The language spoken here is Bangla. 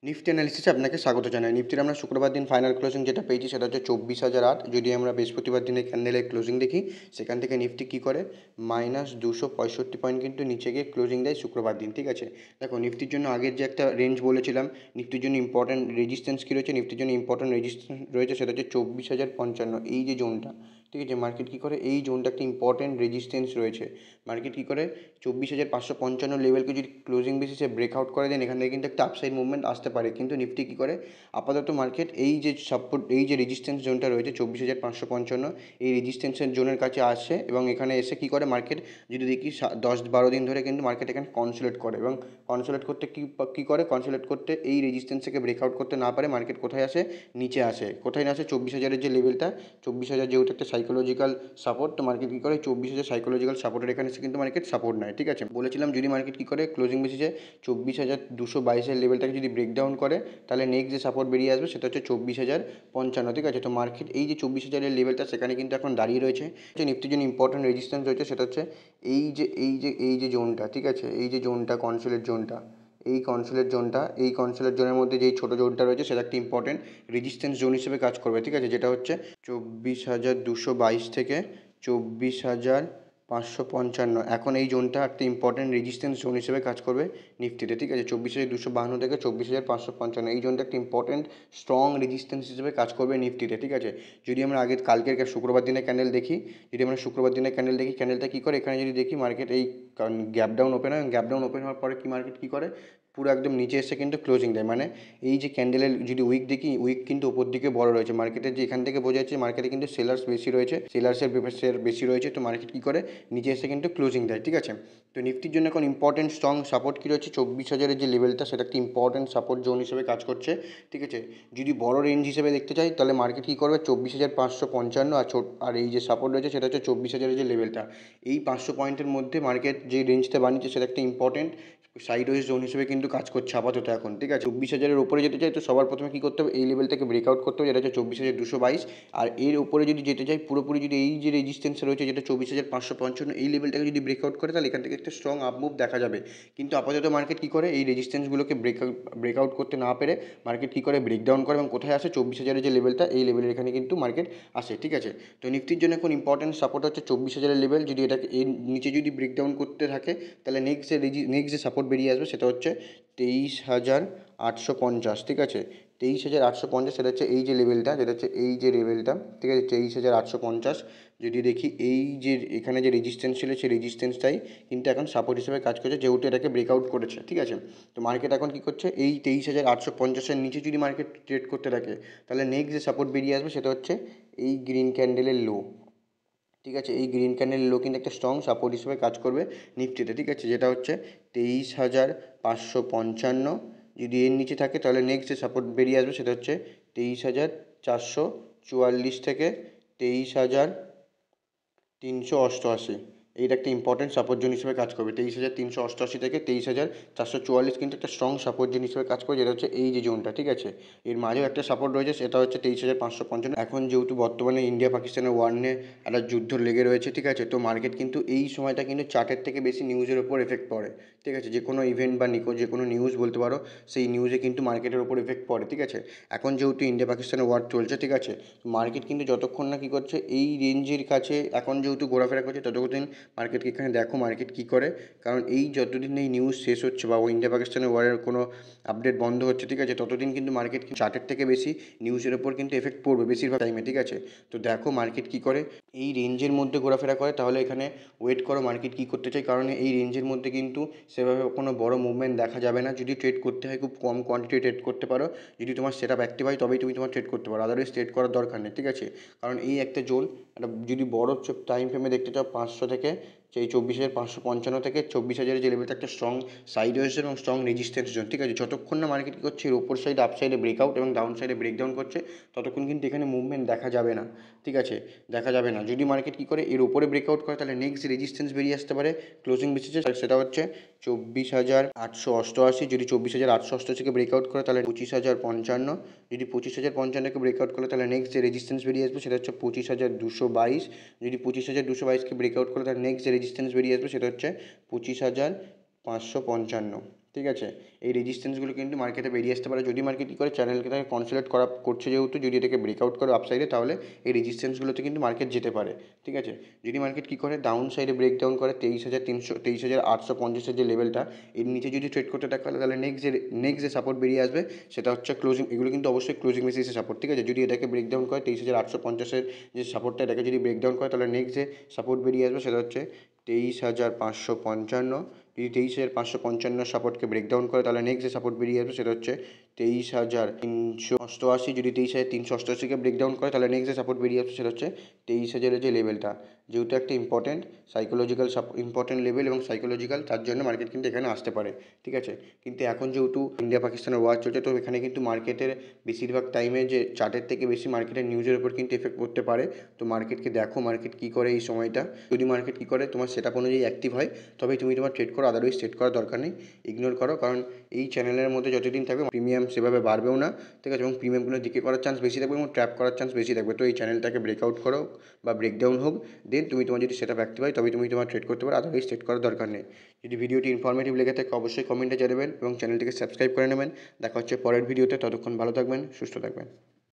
নিফটি অ্যানালিসিসে আপনাকে স্বাগত জানাই। নিফটির আমরা শুক্রবার দিন ফাইনাল ক্লোজিং যেটা পেয়েছি সেটা হচ্ছে 24,008। যদি আমরা বৃহস্পতিবার দিনে ক্যান্ডেলের ক্লোজিং দেখি, সেখান থেকে নিফটি কী করে -265 পয়েন্ট কিন্তু নিচে গিয়ে ক্লোজিং দেয় শুক্রবার দিন, ঠিক আছে। দেখো নিফটির জন্য আগের যে একটা রেঞ্জ বলেছিলাম, নিফটির জন্য ইম্পর্ট্যান্ট রেজিস্ট্যান্স কী রয়েছে, নিফটির জন্য ইম্পর্ট্যান্ট রেজিস্ট্যান্স রয়েছে সেটা হচ্ছে 24,055, এই যে জোনটা, ঠিক আছে। মার্কেট কী করে, এই জোনটা একটা ইম্পর্ট্যান্ট রেজিস্ট্যান্স রয়েছে। মার্কেট কী করে 24,555 লেভেলকে যদি ক্লোজিং বেসিসে ব্রেকআউট করে দেন, এখান থেকে কিন্তু একটা আপসাইড মুভমেন্ট আসতে পারে। কিন্তু নিফটি কী করে, আপাতত মার্কেট এই যে সাপোর্ট, এই যে রেজিস্ট্যান্স জোনটা রয়েছে 24,555, এই রেজিস্ট্যান্সের জোনের কাছে আসে এবং এখানে এসে কী করে মার্কেট, যদি দেখি 10-12 দিন ধরে কিন্তু মার্কেট এখানে কনসোলিডেট করে এবং কনসোলিডেট করতে কী করে, কনসোলিডেট করতে এই রেজিস্ট্যান্সকে ব্রেকআউট করতে না পারে মার্কেট কোথায় আসে, নিচে আসে। কোথায় না আসে, 24,000-এর যে লেভেলটা, 24,000 যেহেতু একটা সাইকোলজিক্যাল সাপোর্ট, তো মার্কেট কী করে 24,000 সাইকোলজিক্যাল সাপোর্টের এখানে এসে কিন্তু মার্কেট সাপোর্ট নেয়, ঠিক আছে। বলেছিলাম যদি মার্কেট কী করে ক্লোজিং বেসিসে 24,222-এর লেভেলটাকে যদি ব্রেকডাউন করে, তাহলে নেক্সট যে সাপোর্ট বেরিয়ে আসবে সেটা হচ্ছে 24,055, ঠিক আছে। তো মার্কেট এই যে 24,000-এর লেভেলটা সেখানে কিন্তু এখন দাঁড়িয়ে রয়েছে। নিফটির জন্য ইম্পর্টেন্ট রেজিস্ট্যান্স রয়েছে সেটা হচ্ছে এই যে জোনটা, ঠিক আছে। এই যে জোনটা, কনসোলেট জোনটা, এই কনসোলেট জোনের মধ্যে যেই ছোটো জোনটা রয়েছে সেটা একটা ইম্পর্টেন্ট রেজিস্ট্যান্স জোন হিসেবে কাজ করবে, ঠিক আছে। যেটা হচ্ছে 24,222 থেকে 24,555। এখন এই জোনটা একটা ইম্পর্টেন্ট রেজিস্ট্যান্স জোন হিসেবে কাজ করবে নিফটিতে, ঠিক আছে। 24,252 থেকে 24,555, এই জোনটা একটা ইম্পর্টেন্ট স্ট্রং রেজিস্ট্যান্স হিসেবে কাজ করবে নিফটিতে, ঠিক আছে। যদি আমরা কালকের শুক্রবার দিনের ক্যান্ডেল দেখি, ক্যান্ডেলটা কী করে, এখানে যদি দেখি মার্কেট এই গ্যাপ ডাউন ওপেন হয় এবং গ্যাপ ডাউন ওপেন হওয়ার পরে কি মার্কেট কী করে, পুরো একদম নিচে এসে কিন্তু ক্লোজিং দেয়। মানে এই যে ক্যান্ডেলের যদি উইক দেখি, উইক কিন্তু ওপর দিকে বড় রয়েছে মার্কেটের, যে এখান থেকে বোঝা যাচ্ছে মার্কেটে কিন্তু সেলার্স বেশি রয়েছে, সেলার্সের বেশি রয়েছে। তো মার্কেট কী করে নিচে এসে কিন্তু ক্লোজিং দেয়, ঠিক আছে। তো নিফটির জন্য এখন ইম্পর্টেন্ট স্ট্রং সাপোর্ট কী রয়েছে, 24,000-এর যে লেভেলটা সেটা একটা ইম্পর্টেন্ট সাপোর্ট জোন হিসেবে কাজ করছে, ঠিক আছে। যদি বড় রেঞ্জ হিসেবে দেখতে চাই তাহলে মার্কেট কী করবে, 24,555 আর এই যে সাপোর্ট রয়েছে সেটা হচ্ছে 24,000-এর যে লেভেলটা, এই 500 পয়েন্টের মধ্যে মার্কেট যে রেঞ্জটা বানিয়েছে সেটা একটা ইম্পর্টেন্ট সাইডওয়েজ জোন হিসেবে কিন্তু কাজ করছে আপাতত এখন, ঠিক আছে। 24,000-এর উপরে যেতে চাই তো সবার প্রথমে কী করতে হবে, এই লেভেলটাকে ব্রেকআউট করতে হবে, যেটা হচ্ছে 24,222। আর এর উপরে যদি যেতে চাই পুরোপুরি, যদি এই যে রেজিস্ট্যান্স রয়েছে যেটা 24,555, এই লেভেলটাকে যদি ব্রেকআউট করে তাহলে এখান থেকে একটা স্ট্রং আপ মুভ দেখা যাবে। কিন্তু আপাতত মার্কেট কী করে, এই রেজিস্ট্যান্সগুলোকে ব্রেকআউট করতে না পেরে মার্কেট কী করে, ব্রেকডাউন করে এবং কোথায় আসে, 24,000-এর যে লেভেলটা, এই লেভেলের এখানে কিন্তু মার্কেট আসে, ঠিক আছে। তো নিফটির জন্য এখন ইম্পর্টেন্ট সাপোর্ট হচ্ছে 24,000-এর লেভেল। যদি এটাকে এর নিচে যদি ব্রেকডাউন করতে থাকে তাহলে নেক্সট যে সাপোর্ট বেরিয়ে আসবে সেটা হচ্ছে 23,850, ঠিক আছে। 23,850 সেটা হচ্ছে এই যে লেভেলটা, যেটা হচ্ছে এই যে লেভেলটা, ঠিক আছে। 23,850 যদি দেখি, এই যে এখানে যে রেজিস্ট্যান্স ছিল সেই রেজিস্ট্যান্সটাই কিন্তু এখন সাপোর্ট হিসেবে কাজ করছে, যেহেতু এটাকে ব্রেকআউট করেছে, ঠিক আছে। তো মার্কেট এখন কী করছে, এই 23,850-এর নিচে যদি মার্কেট ট্রেড করতে থাকে তাহলে নেক্সট যে সাপোর্ট বেরিয়ে আসবে সেটা হচ্ছে এই গ্রিন ক্যান্ডেলের লো, ঠিক আছে। এই গ্রিন ক্যান্ডেলের লো কিন্তু একটা স্ট্রং সাপোর্ট হিসেবে কাজ করবে নিফটিতে, ঠিক আছে। যেটা হচ্ছে 23,555। যদি এর নিচে থাকে তাহলে নেক্সট যে সাপোর্ট বেরিয়ে আসবে সেটা হচ্ছে 23,444 থেকে 23,388। এইটা একটা ইম্পর্টেন্ট সাপোর্ট জোন হিসেবে কাজ করবে। 23,388 থেকে 23,444 কিন্তু একটা স্ট্রং সাপোর্ট জোন হিসেবে কাজ করে, যেটা হচ্ছে এই যে জোনটা, ঠিক আছে। এর মাঝেও একটা সাপোর্ট রয়েছে সেটা হচ্ছে 23,555। এখন যেহেতু বর্তমানে ইন্ডিয়া পাকিস্তানের ওয়ার নিয়ে একটা যুদ্ধ লেগে রয়েছে, ঠিক আছে। তো মার্কেট কিন্তু এই সময়টা কিন্তু চার্টের থেকে বেশি নিউজের ওপর এফেক্ট পড়ে, ঠিক আছে। যে কোনো ইভেন্ট বা যে কোনো নিউজ বলতে পারো, সেই নিউজে কিন্তু মার্কেটের ওপর এফেক্ট পড়ে, ঠিক আছে। এখন যেহেতু ইন্ডিয়া পাকিস্তানের ওয়ার চলছে, ঠিক আছে, মার্কেট কিন্তু যতক্ষণ না কী করছে, এই রেঞ্জের কাছে এখন যেহেতু ঘোরাফেরা করছে ততদিন মার্কেটকে এখানে দেখো মার্কেট কী করে। কারণ এই যতদিন এই নিউজ শেষ হচ্ছে বা ইন্ডিয়া পাকিস্তানের ওয়ারের কোনো আপডেট বন্ধ হচ্ছে, ঠিক আছে, ততদিন কিন্তু মার্কেট চার্টের থেকে বেশি নিউজের ওপর কিন্তু এফেক্ট পড়বে বেশিরভাগ টাইমে, ঠিক আছে। তো দেখো মার্কেট কী করে, এই রেঞ্জের মধ্যে ঘোরাফেরা করে তাহলে এখানে ওয়েট করো মার্কেট কী করতে চাই। কারণ এই রেঞ্জের মধ্যে কিন্তু সেভাবে কোনো বড় মুভমেন্ট দেখা যাবে না। যদি ট্রেড করতে হয় খুব কম কোয়ান্টিটি ট্রেড করতে পারো, যদি তোমার সেটআপ অ্যাক্টিভ হয় তবেই তুমি তোমার ট্রেড করতে পারো, আদারওয়াইজ ট্রেড করার দরকার নেই, ঠিক আছে। কারণ এই একটা জোন, একটা যদি বড় টাইম ফ্রেমে দেখতে চাও 500 থেকে সেই 24,555 থেকে 24,000 যে লেভেলটা একটা স্ট্রং সাইডওয়েজ এবং স্ট্রং রেজিস্ট্যান্স জোন, ঠিক আছে। যতক্ষণ না মার্কেট কী করছে এর ওপর সাইড আপ সাইডে ব্রেকআউট এবং ডাউন সাইডে ব্রেকডাউন করছে ততক্ষণ কিন্তু এখানে মুভমেন্ট দেখা যাবে না, ঠিক আছে, দেখা যাবে না। যদি মার্কেট কী করে এর ওপরে ব্রেকআউট করে তাহলে নেক্সট রেজিস্ট্যান্স বেরিয়ে আসতে পারে ক্লোজিং বেসিসে, সেটা হচ্ছে 24,888। যদি 24,888কে ব্রেকআউট করে তাহলে 25,055। যদি 25,055কে ব্রেকআউট করে তাহলে নেক্সট যে রেজিস্ট্যান্স বেরিয়ে আসবে সেটা হচ্ছে 25,222। যদি 25,222কে ব্রেকআউট করে তাহলে নেক্সট যে রেজিস্ট্যান্স বেরিয়ে আসবে সেটা হচ্ছে 25,555, ঠিক আছে, এই রেজিস্ট্যান্সগুলো কিন্তু মার্কেটে বেরিয়ে আসতে পারে। যদি মার্কেট কী করে চ্যানেলকে তাকে কনসোলিডেট করছে, যেহেতু যদি এটাকে ব্রেকআউট করে আপসাইডে, তাহলে এই রেজিস্ট্যান্সগুলোতে কিন্তু মার্কেট যেতে পারে। ঠিক আছে, যদি মার্কেট কী করে ডাউন সাইডে ব্রেকডাউন করে 23,850 যে লেভেলটা, এর নিচে যদি ট্রেড করতে থাকে, তাহলে নেক্সট যে সাপোর্ট বেরিয়ে আসবে সেটা হচ্ছে ক্লোজিং। এগুলো কিন্তু অবশ্যই ক্লোজিং বেসিসে সাপোর্ট। ঠিক আছে, যদি এটাকে ব্রেকডাউন করে 23,850 যে সাপোর্টটা, এটাকে যদি ব্রেকডাউন করে, তাহলে নেক্সট যে সাপোর্ট বেরিয়ে আসবে সেটা হচ্ছে 23,555। যদি 23,555 সাপোর্টকে ব্রেকডাউন করে, তাহলে নেক্সট যে সাপোর্ট বেরিয়ে আসবে সেটা হচ্ছে 23,388। যদি 23,388কে ব্রেকডাউন করে, তাহলে নেক্সট যে সাপোর্ট বেরিয়ে আসবে সেটা হচ্ছে 23,000-এর যে লেভেলটা, যেহেতু একটা ইম্পর্টেন্ট লেভেল এবং সাইকোলজিক্যাল, তার জন্য মার্কেট কিন্তু এখানে আসতে পারে। ঠিক আছে, কিন্তু এখন যেহেতু ইন্ডিয়া পাকিস্তানের ওয়ার চলছে, তো এখানে কিন্তু মার্কেটের বেশিরভাগ টাইমে যে চার্টের থেকে বেশি মার্কেটের নিউজের উপর কিন্তু এফেক্ট করতে পারে। তো মার্কেটকে দেখো, মার্কেট কী করে এই সময়টা। যদি মার্কেট কী করে তোমার সেটআপ অনুযায়ী অ্যাক্টিভ হয়, তবেই তুমি তোমার ট্রেড করো, আদারওয়াইজ ট্রেড করার দরকার নেই, ইগনোর করো। কারণ এই চ্যানেলের মধ্যে যতদিন থাকবে প্রিমিয়াম সেভাবে বাড়বেও না। ঠিক আছে, এবং প্রিমিয়ামগুলো দিকে করার চান্স বেশি থাকবে এবং ট্র্যাপ করার চান্স বেশি থাকবে। তো এই চ্যানেলটাকে ব্রেকআউট করো বা ব্রেকডাউন হোক, দেন তুমি তোমার যদি সেটআপ অ্যাক্টিভ হয়, তবেই তুমি তোমার ট্রেড করতে পারো, আদারওয়াইজ ট্রেড করার দরকার নেই। যদি ভিডিওটি ইনফরমেটিভ লেগে থাকে, অবশ্যই কমেন্টে জানাবেন এবং চ্যানেলটিকে সাবস্ক্রাইব করে নেবেন। দেখা হচ্ছে পরের ভিডিওতে, ততক্ষণ ভালো থাকবেন, সুস্থ থাকবেন।